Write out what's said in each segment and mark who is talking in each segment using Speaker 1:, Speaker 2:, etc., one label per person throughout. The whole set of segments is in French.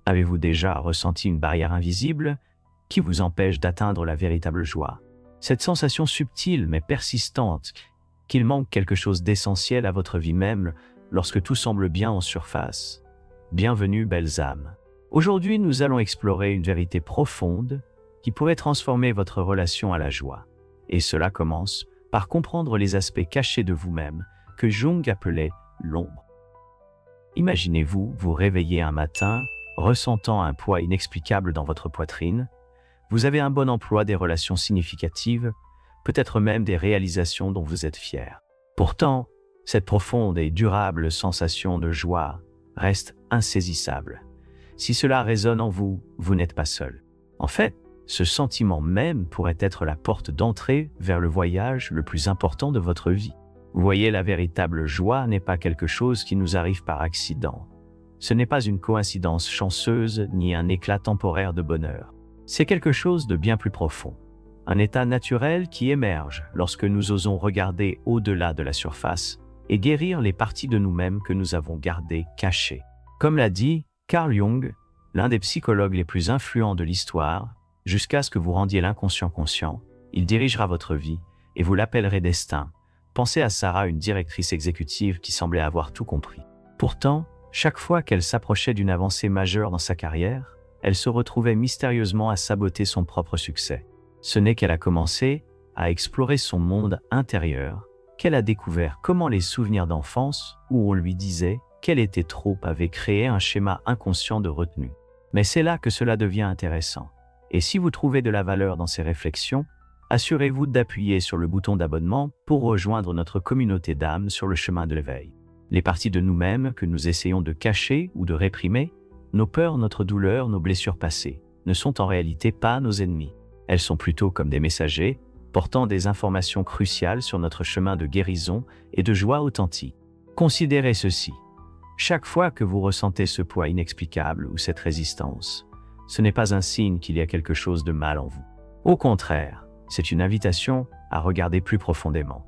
Speaker 1: Avez-vous déjà ressenti une barrière invisible qui vous empêche d'atteindre la véritable joie? Cette sensation subtile mais persistante qu'il manque quelque chose d'essentiel à votre vie même lorsque tout semble bien en surface. Bienvenue, belles âmes. Aujourd'hui, nous allons explorer une vérité profonde qui pourrait transformer votre relation à la joie. Et cela commence par comprendre les aspects cachés de vous-même que Jung appelait l'ombre. Imaginez-vous vous réveiller un matin, ressentant un poids inexplicable dans votre poitrine. Vous avez un bon emploi, des relations significatives, peut-être même des réalisations dont vous êtes fier. Pourtant, cette profonde et durable sensation de joie reste insaisissable. Si cela résonne en vous, vous n'êtes pas seul. En fait, ce sentiment même pourrait être la porte d'entrée vers le voyage le plus important de votre vie. Vous voyez, la véritable joie n'est pas quelque chose qui nous arrive par accident. Ce n'est pas une coïncidence chanceuse ni un éclat temporaire de bonheur. C'est quelque chose de bien plus profond. Un état naturel qui émerge lorsque nous osons regarder au-delà de la surface et guérir les parties de nous-mêmes que nous avons gardées cachées. Comme l'a dit Carl Jung, l'un des psychologues les plus influents de l'histoire, jusqu'à ce que vous rendiez l'inconscient conscient, il dirigera votre vie et vous l'appellerez destin. Pensez à Sarah, une directrice exécutive qui semblait avoir tout compris. Pourtant, chaque fois qu'elle s'approchait d'une avancée majeure dans sa carrière, elle se retrouvait mystérieusement à saboter son propre succès. Ce n'est qu'elle a commencé à explorer son monde intérieur, qu'elle a découvert comment les souvenirs d'enfance, où on lui disait qu'elle était trop, avaient créé un schéma inconscient de retenue. Mais c'est là que cela devient intéressant. Et si vous trouvez de la valeur dans ces réflexions, assurez-vous d'appuyer sur le bouton d'abonnement pour rejoindre notre communauté d'âmes sur le chemin de l'éveil. Les parties de nous-mêmes que nous essayons de cacher ou de réprimer, nos peurs, notre douleur, nos blessures passées, ne sont en réalité pas nos ennemis. Elles sont plutôt comme des messagers, portant des informations cruciales sur notre chemin de guérison et de joie authentique. Considérez ceci. Chaque fois que vous ressentez ce poids inexplicable ou cette résistance, ce n'est pas un signe qu'il y a quelque chose de mal en vous. Au contraire, c'est une invitation à regarder plus profondément,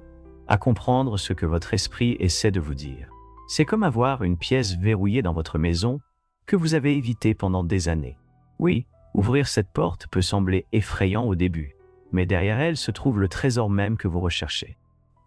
Speaker 1: à comprendre ce que votre esprit essaie de vous dire. C'est comme avoir une pièce verrouillée dans votre maison que vous avez évitée pendant des années. Oui, ouvrir cette porte peut sembler effrayant au début, mais derrière elle se trouve le trésor même que vous recherchez.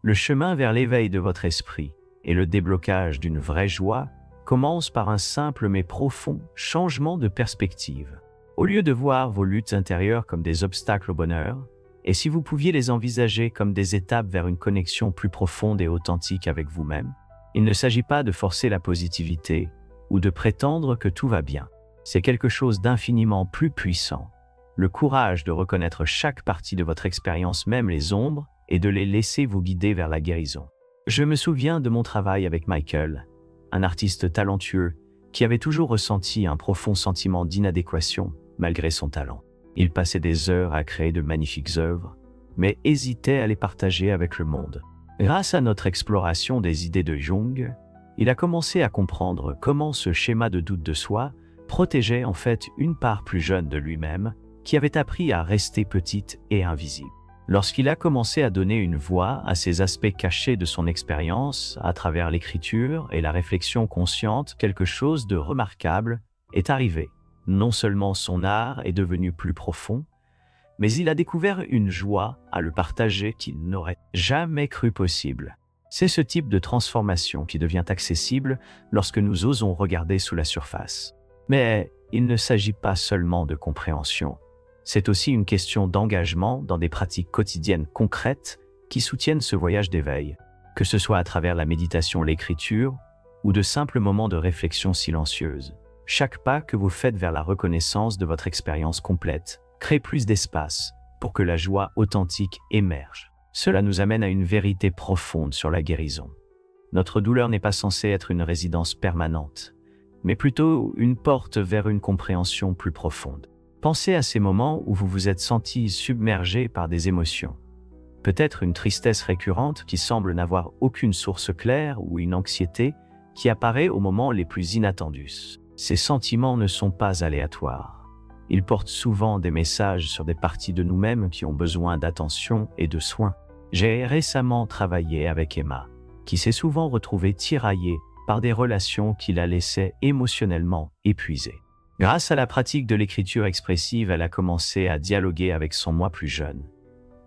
Speaker 1: Le chemin vers l'éveil de votre esprit et le déblocage d'une vraie joie commence par un simple mais profond changement de perspective. Au lieu de voir vos luttes intérieures comme des obstacles au bonheur, et si vous pouviez les envisager comme des étapes vers une connexion plus profonde et authentique avec vous-même, il ne s'agit pas de forcer la positivité ou de prétendre que tout va bien. C'est quelque chose d'infiniment plus puissant. Le courage de reconnaître chaque partie de votre expérience, même les ombres, et de les laisser vous guider vers la guérison. Je me souviens de mon travail avec Michael, un artiste talentueux qui avait toujours ressenti un profond sentiment d'inadéquation malgré son talent. Il passait des heures à créer de magnifiques œuvres, mais hésitait à les partager avec le monde. Grâce à notre exploration des idées de Jung, il a commencé à comprendre comment ce schéma de doute de soi protégeait en fait une part plus jeune de lui-même qui avait appris à rester petite et invisible. Lorsqu'il a commencé à donner une voix à ces aspects cachés de son expérience à travers l'écriture et la réflexion consciente, quelque chose de remarquable est arrivé. Non seulement son art est devenu plus profond, mais il a découvert une joie à le partager qu'il n'aurait jamais cru possible. C'est ce type de transformation qui devient accessible lorsque nous osons regarder sous la surface. Mais il ne s'agit pas seulement de compréhension. C'est aussi une question d'engagement dans des pratiques quotidiennes concrètes qui soutiennent ce voyage d'éveil, que ce soit à travers la méditation, l'écriture ou de simples moments de réflexion silencieuse. Chaque pas que vous faites vers la reconnaissance de votre expérience complète crée plus d'espace pour que la joie authentique émerge. Cela nous amène à une vérité profonde sur la guérison. Notre douleur n'est pas censée être une résidence permanente, mais plutôt une porte vers une compréhension plus profonde. Pensez à ces moments où vous vous êtes senti submergé par des émotions. Peut-être une tristesse récurrente qui semble n'avoir aucune source claire ou une anxiété qui apparaît au moment les plus inattendus. Ces sentiments ne sont pas aléatoires. Ils portent souvent des messages sur des parties de nous-mêmes qui ont besoin d'attention et de soins. J'ai récemment travaillé avec Emma, qui s'est souvent retrouvée tiraillée par des relations qui la laissaient émotionnellement épuisée. Grâce à la pratique de l'écriture expressive, elle a commencé à dialoguer avec son moi plus jeune.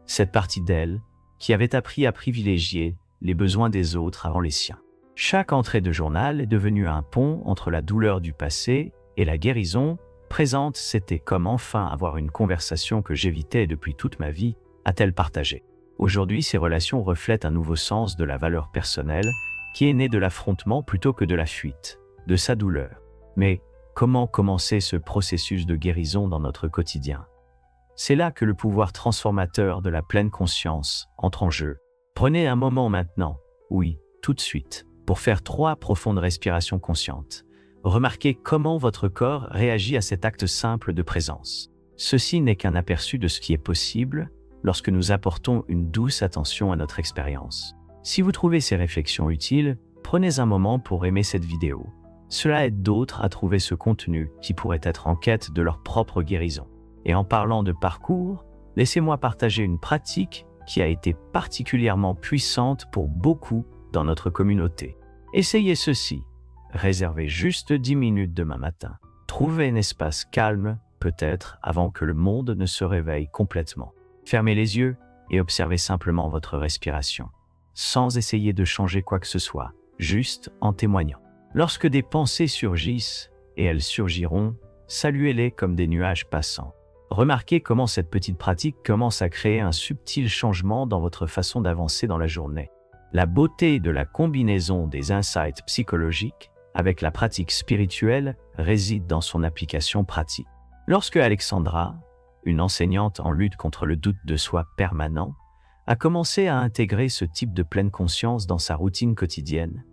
Speaker 1: Cette partie d'elle, qui avait appris à privilégier les besoins des autres avant les siens. Chaque entrée de journal est devenue un pont entre la douleur du passé et la guérison présente. C'était comme enfin avoir une conversation que j'évitais depuis toute ma vie, a-t-elle partagé. Aujourd'hui, ces relations reflètent un nouveau sens de la valeur personnelle qui est né de l'affrontement plutôt que de la fuite, de sa douleur. Mais comment commencer ce processus de guérison dans notre quotidien? C'est là que le pouvoir transformateur de la pleine conscience entre en jeu. Prenez un moment maintenant, oui, tout de suite, pour faire 3 profondes respirations conscientes. Remarquez comment votre corps réagit à cet acte simple de présence. Ceci n'est qu'un aperçu de ce qui est possible lorsque nous apportons une douce attention à notre expérience. Si vous trouvez ces réflexions utiles, prenez un moment pour aimer cette vidéo. Cela aide d'autres à trouver ce contenu qui pourrait être en quête de leur propre guérison. Et en parlant de parcours, laissez-moi partager une pratique qui a été particulièrement puissante pour beaucoup dans notre communauté. Essayez ceci. Réservez juste 10 minutes demain matin. Trouvez un espace calme, peut-être avant que le monde ne se réveille complètement. Fermez les yeux et observez simplement votre respiration, sans essayer de changer quoi que ce soit, juste en témoignant. Lorsque des pensées surgissent, et elles surgiront, saluez-les comme des nuages passants. Remarquez comment cette petite pratique commence à créer un subtil changement dans votre façon d'avancer dans la journée. La beauté de la combinaison des insights psychologiques avec la pratique spirituelle réside dans son application pratique. Lorsque Alexandra, une enseignante en lutte contre le doute de soi permanent, a commencé à intégrer ce type de pleine conscience dans sa routine quotidienne,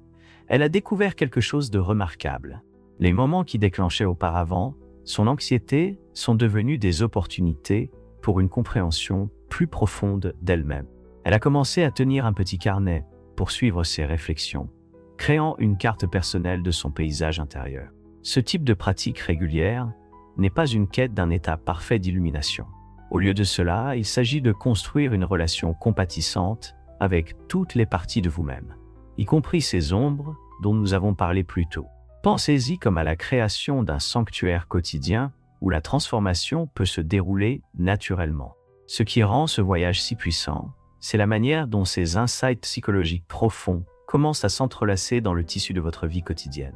Speaker 1: elle a découvert quelque chose de remarquable. Les moments qui déclenchaient auparavant son anxiété sont devenus des opportunités pour une compréhension plus profonde d'elle-même. Elle a commencé à tenir un petit carnet pour suivre ses réflexions, créant une carte personnelle de son paysage intérieur. Ce type de pratique régulière n'est pas une quête d'un état parfait d'illumination. Au lieu de cela, il s'agit de construire une relation compatissante avec toutes les parties de vous-même, y compris ces ombres dont nous avons parlé plus tôt. Pensez-y comme à la création d'un sanctuaire quotidien où la transformation peut se dérouler naturellement. Ce qui rend ce voyage si puissant, c'est la manière dont ces insights psychologiques profonds commencent à s'entrelacer dans le tissu de votre vie quotidienne.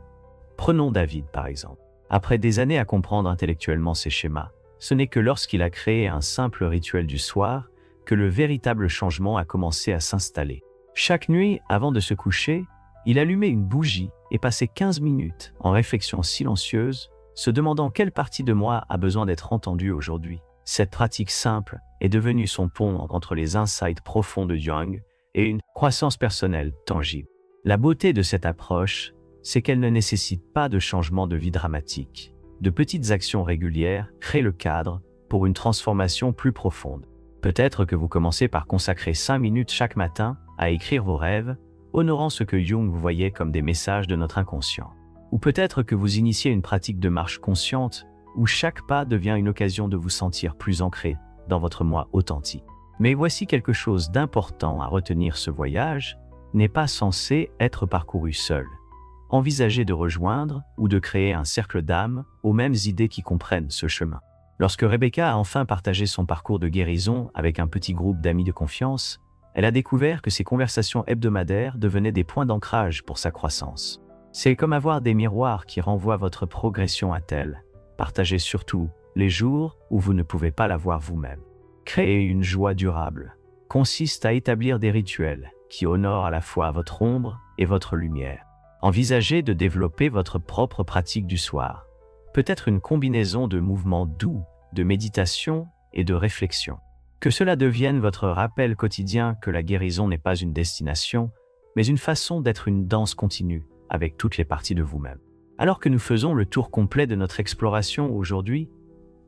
Speaker 1: Prenons David par exemple. Après des années à comprendre intellectuellement ces schémas, ce n'est que lorsqu'il a créé un simple rituel du soir que le véritable changement a commencé à s'installer. Chaque nuit, avant de se coucher, il allumait une bougie et passait 15 minutes en réflexion silencieuse, se demandant quelle partie de moi a besoin d'être entendue aujourd'hui. Cette pratique simple est devenue son pont entre les insights profonds de Jung et une croissance personnelle tangible. La beauté de cette approche, c'est qu'elle ne nécessite pas de changement de vie dramatique. De petites actions régulières créent le cadre pour une transformation plus profonde. Peut-être que vous commencez par consacrer 5 minutes chaque matin à écrire vos rêves, honorant ce que Jung voyait comme des messages de notre inconscient. Ou peut-être que vous initiez une pratique de marche consciente où chaque pas devient une occasion de vous sentir plus ancré dans votre moi authentique. Mais voici quelque chose d'important à retenir: ce voyage n'est pas censé être parcouru seul. Envisagez de rejoindre ou de créer un cercle d'âmes aux mêmes idées qui comprennent ce chemin. Lorsque Rebecca a enfin partagé son parcours de guérison avec un petit groupe d'amis de confiance, elle a découvert que ces conversations hebdomadaires devenaient des points d'ancrage pour sa croissance. C'est comme avoir des miroirs qui renvoient votre progression à elle. Partagez surtout les jours où vous ne pouvez pas la voir vous-même. Créer une joie durable consiste à établir des rituels qui honorent à la fois votre ombre et votre lumière. Envisagez de développer votre propre pratique du soir. Peut-être une combinaison de mouvements doux, de méditation et de réflexion. Que cela devienne votre rappel quotidien que la guérison n'est pas une destination, mais une façon d'être, une danse continue avec toutes les parties de vous-même. Alors que nous faisons le tour complet de notre exploration aujourd'hui,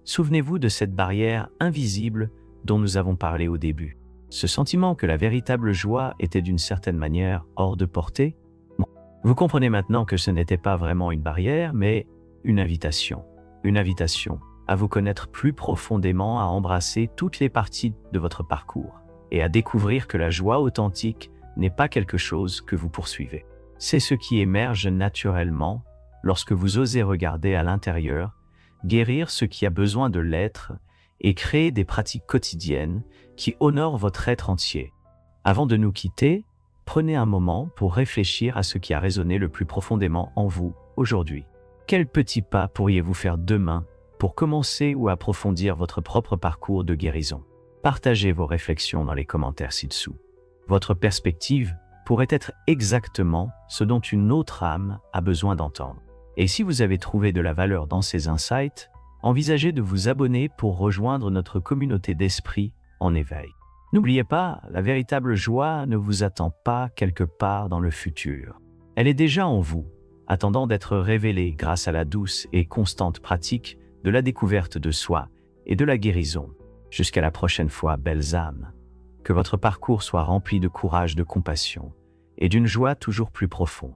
Speaker 1: souvenez-vous de cette barrière invisible dont nous avons parlé au début. Ce sentiment que la véritable joie était d'une certaine manière hors de portée. Vous comprenez maintenant que ce n'était pas vraiment une barrière, mais une invitation. Une invitation à vous connaître plus profondément, à embrasser toutes les parties de votre parcours et à découvrir que la joie authentique n'est pas quelque chose que vous poursuivez. C'est ce qui émerge naturellement lorsque vous osez regarder à l'intérieur guérir ce qui a besoin de l'être et créer des pratiques quotidiennes qui honorent votre être entier. Avant de nous quitter, prenez un moment pour réfléchir à ce qui a résonné le plus profondément en vous aujourd'hui. Quels petits pas pourriez-vous faire demain pour commencer ou approfondir votre propre parcours de guérison? Partagez vos réflexions dans les commentaires ci-dessous. Votre perspective pourrait être exactement ce dont une autre âme a besoin d'entendre. Et si vous avez trouvé de la valeur dans ces insights, envisagez de vous abonner pour rejoindre notre communauté d'esprit en éveil. N'oubliez pas, la véritable joie ne vous attend pas quelque part dans le futur. Elle est déjà en vous, attendant d'être révélée grâce à la douce et constante pratique de la découverte de soi et de la guérison. Jusqu'à la prochaine fois, belles âmes. Que votre parcours soit rempli de courage, de compassion et d'une joie toujours plus profonde.